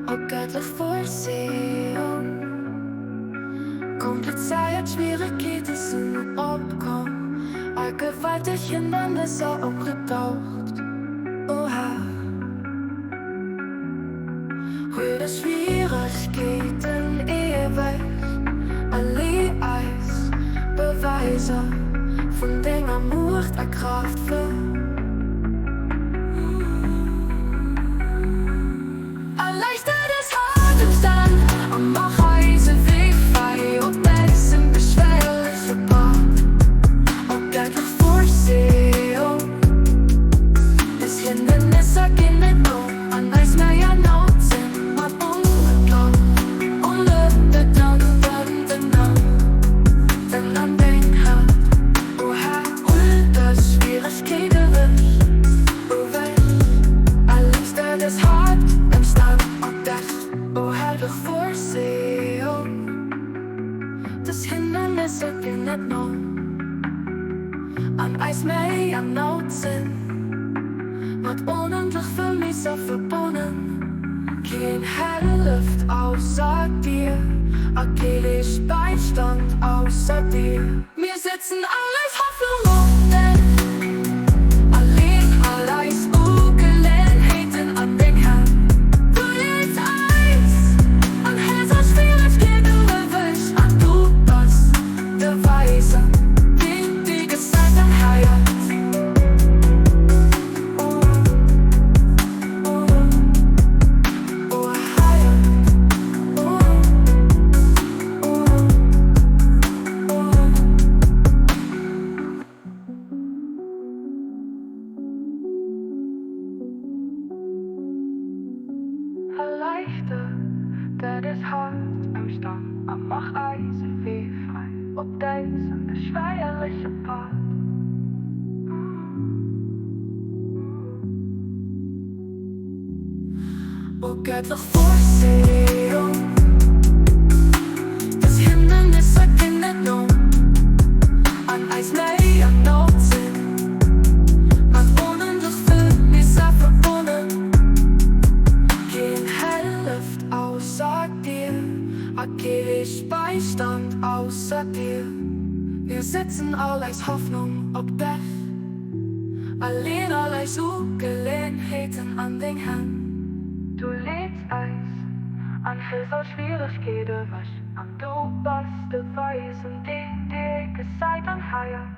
Og göttelig forserum kompliziert Schwierigkeiten sind opkom og gewaltig Hindernisse opgetaucht. Oha, Höhe Schwierigkeiten ewig, alle Eis Beweise von Dinger Macht erkraft wird. Das Hindernis gehen nicht noch an Eis mehr an Not sind, wird unendlich für mich so verbunden. Kein Hellluft außer dir, kein Beistand außer dir. Wir sitzen alles Hoffnung auf den allein, alles Ungelegenheiten an den Herrn. Du legst Eis an Häuser Schwierigkeiten erwischt, an du bist der Weise, die Zeit an Heirat. Dat is hard am Stamm, am mach Eis wie frei, ob deins an der schweierliche Part. O göttlich Vorsehung, das Hindernis gehen nicht noch an Eis mehr an Not sind, man unendlich für mich sehr verbunden. Kein Hellluft außer dir, kein Beistand außer dir. Wir sitzen alles Hoffnung ob Bett, allein alles Ungelegenheiten an den Händen. Du legst Eis an Hilfe Schwierigkeiten, was an du bist, der Weisen, die dir gesagt an Heirat.